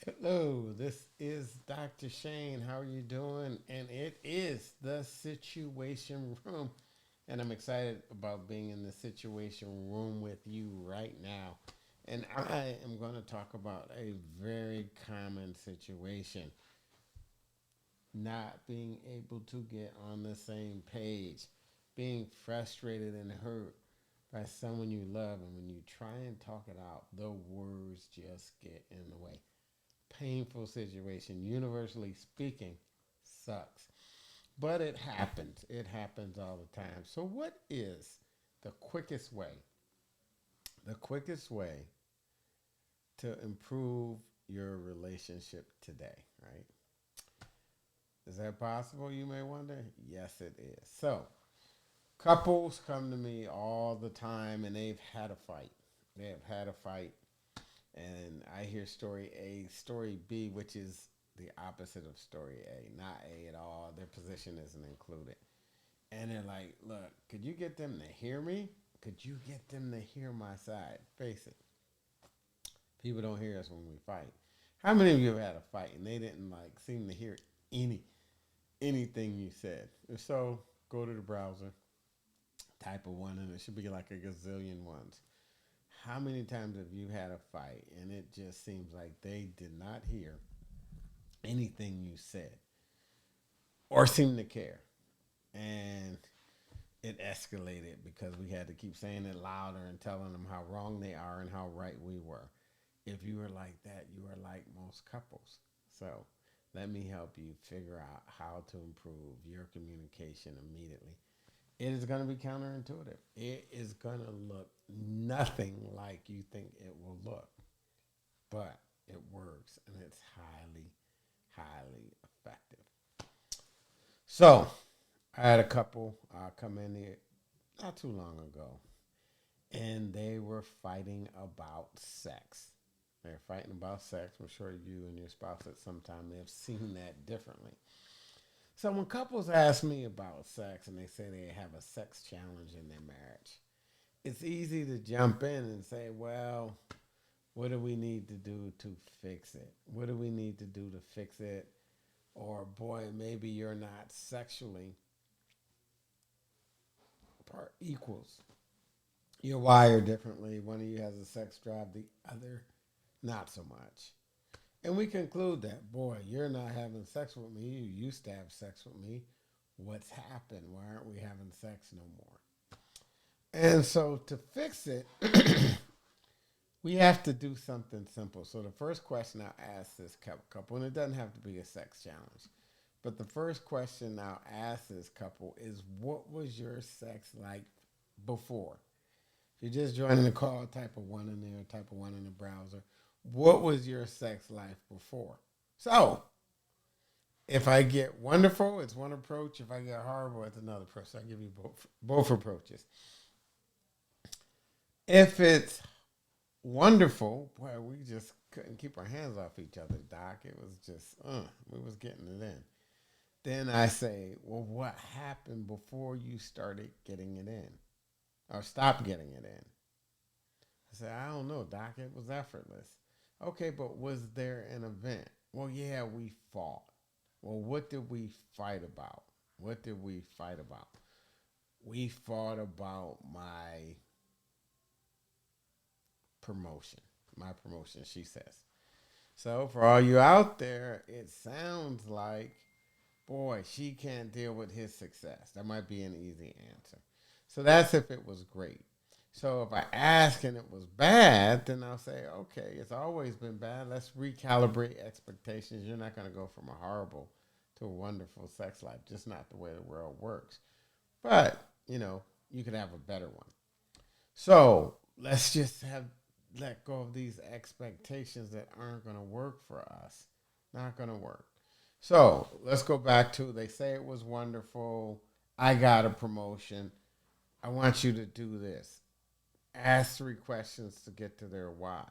Hello, this is Dr. Shane. How are you doing? And it is the Situation Room. And I'm excited about being in the Situation Room with you right now. And I am going to talk about a very common situation, not being able to get on the same page, being frustrated and hurt by someone you love. And when you try and talk it out, the words just get in the way. Painful situation, universally speaking, sucks. But it happens. It happens all the time. So, what is the quickest way? The quickest way to improve your relationship today, right? Is that possible, you may wonder? Yes, it is. So, couples come to me all the time and they've had a fight. They have had a fight and I hear story A, story B, which is the opposite of story A, not A at all. Their position isn't included. And they're like, look, could you get them to hear me? Could you get them to hear my side? Face it, people don't hear us when we fight. How many of you have had a fight and they didn't like seem to hear any anything you said? If so, go to the browser, type of one, and it should be like a gazillion ones. How many times have you had a fight and it just seems like they did not hear anything you said or seem to care? And it escalated because we had to keep saying it louder and telling them how wrong they are and how right we were. If you are like that, you are like most couples. So let me help you figure out how to improve your communication immediately. It is going to be counterintuitive. It is going to look nothing like you think it will look, but it works and it's highly, highly effective. So I had a couple come in here not too long ago, and they were fighting about sex. They're fighting about sex. I'm sure you and your spouse at some time may have seen that differently. So when couples ask me about sex and they say they have a sex challenge in their marriage, it's easy to jump in and say, well, what do we need to do to fix it? What do we need to do to fix it? Or, boy, maybe you're not sexually part equals. You're wired differently. One of you has a sex drive, the other not so much. And we conclude that, boy, you're not having sex with me. You used to have sex with me. What's happened? Why aren't we having sex no more? And so to fix it, we have to do something simple. So the first question I'll ask this couple, and it doesn't have to be a sex challenge, but the first question I'll ask this couple is, what was your sex like before? If you're just joining the call, type of one in there, type of one in the browser. What was your sex life before? So if I get wonderful, it's one approach. If I get horrible, it's another approach. So I give you both approaches. If it's wonderful, boy, we just couldn't keep our hands off each other, Doc. It was just, we was getting it in. Then I say, well, what happened before you started getting it in or stopped getting it in? I said, I don't know, Doc. It was effortless. Okay, but was there an event? Well, yeah, we fought. Well, what did we fight about? What did we fight about? We fought about promotion. My promotion, she says. So, for all you out there, it sounds like, boy, she can't deal with his success. That might be an easy answer. So, that's if it was great. So, if I ask and it was bad, then I'll say, okay, it's always been bad. Let's recalibrate expectations. You're not going to go from a horrible to a wonderful sex life, just not the way the world works. But, you could have a better one. So let's just have let go of these expectations that aren't going to work for us. Not going to work. So let's go back to they say it was wonderful. I got a promotion. I want you to do this. Ask three questions to get to their why.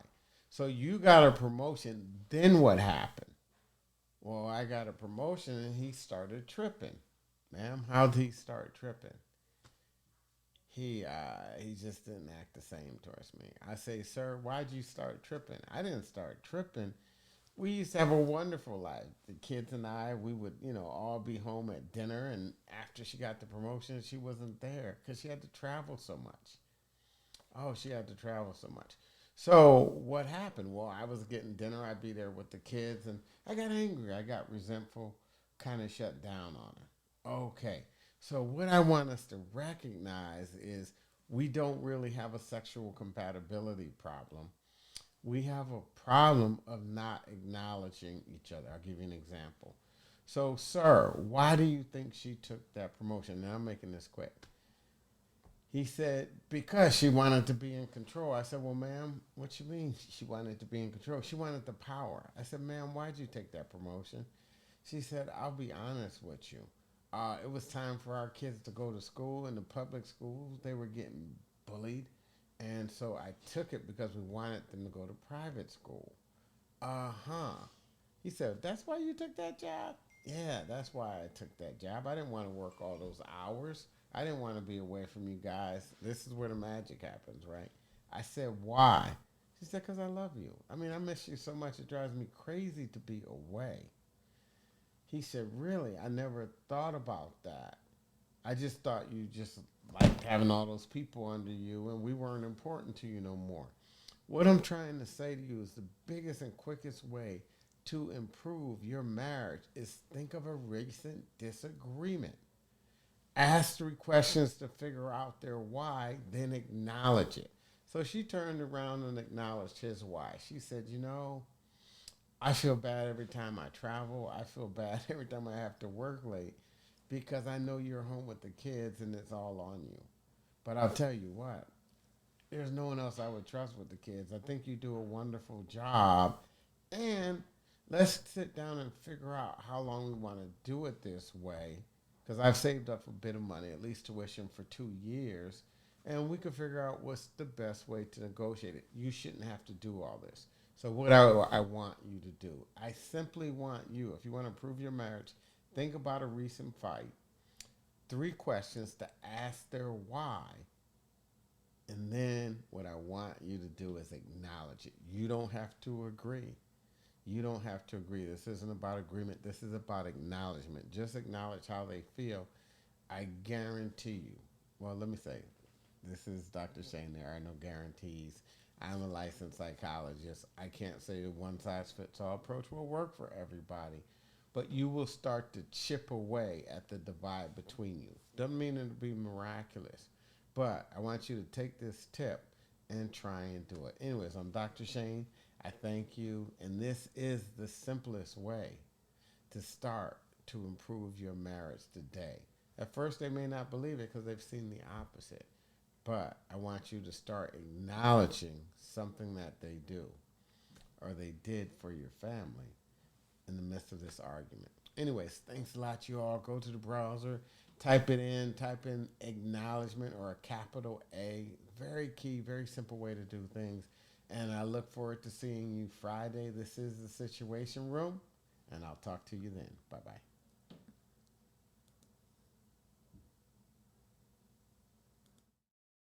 So you got a promotion. Then what happened? Well, I got a promotion and he started tripping. Ma'am, how did he start tripping? He just didn't act the same towards me. I say, sir, why'd you start tripping? I didn't start tripping. We used to have a wonderful life. The kids and I, we would, all be home at dinner. And after she got the promotion, she wasn't there because she had to travel so much. Oh, she had to travel so much. So what happened? Well, I was getting dinner. I'd be there with the kids, and I got angry. I got resentful. Kind of shut down on her. Okay. So what I want us to recognize is we don't really have a sexual compatibility problem. We have a problem of not acknowledging each other. I'll give you an example. So, sir, why do you think she took that promotion? Now I'm making this quick. He said, because she wanted to be in control. I said, well, ma'am, what you mean she wanted to be in control? She wanted the power. I said, ma'am, why'd you take that promotion? She said, I'll be honest with you. It was time for our kids to go to school. In the public schools, they were getting bullied. And so I took it because we wanted them to go to private school. Uh-huh. He said, that's why you took that job? Yeah, that's why I took that job. I didn't want to work all those hours. I didn't want to be away from you guys. This is where the magic happens, right? I said, why? She said, because I love you. I mean, I miss you so much, it drives me crazy to be away. He said, really? I never thought about that. I just thought you just liked having all those people under you and we weren't important to you no more. What I'm trying to say to you is the biggest and quickest way to improve your marriage is think of a recent disagreement. Ask 3 questions to figure out their why, then acknowledge it. So she turned around and acknowledged his why. She said, I feel bad every time I travel. I feel bad every time I have to work late because I know you're home with the kids and it's all on you. But I'll tell you what, there's no one else I would trust with the kids. I think you do a wonderful job. And let's sit down and figure out how long we want to do it this way. Because I've saved up a bit of money, at least tuition for 2 years. And we can figure out what's the best way to negotiate it. You shouldn't have to do all this. So, what I want you to do, I simply want you, if you want to improve your marriage, think about a recent fight. 3 questions to ask their why. And then what I want you to do is acknowledge it. You don't have to agree. You don't have to agree. This isn't about agreement. This is about acknowledgement. Just acknowledge how they feel. I guarantee you. Well, let me say, this is Dr. Shane. There are no guarantees. I'm a licensed psychologist. I can't say a one size fits all approach will work for everybody. But you will start to chip away at the divide between you. Doesn't mean it'll be miraculous. But I want you to take this tip and try and do it. Anyways, I'm Dr. Shane. I thank you. And this is the simplest way to start to improve your marriage today. At first, they may not believe it because they've seen the opposite. But I want you to start acknowledging something that they do or they did for your family in the midst of this argument. Anyways, thanks a lot, you all. Go to the browser, type in acknowledgement or a capital A. Very key, very simple way to do things. And I look forward to seeing you Friday. This is the Situation Room, and I'll talk to you then. Bye bye.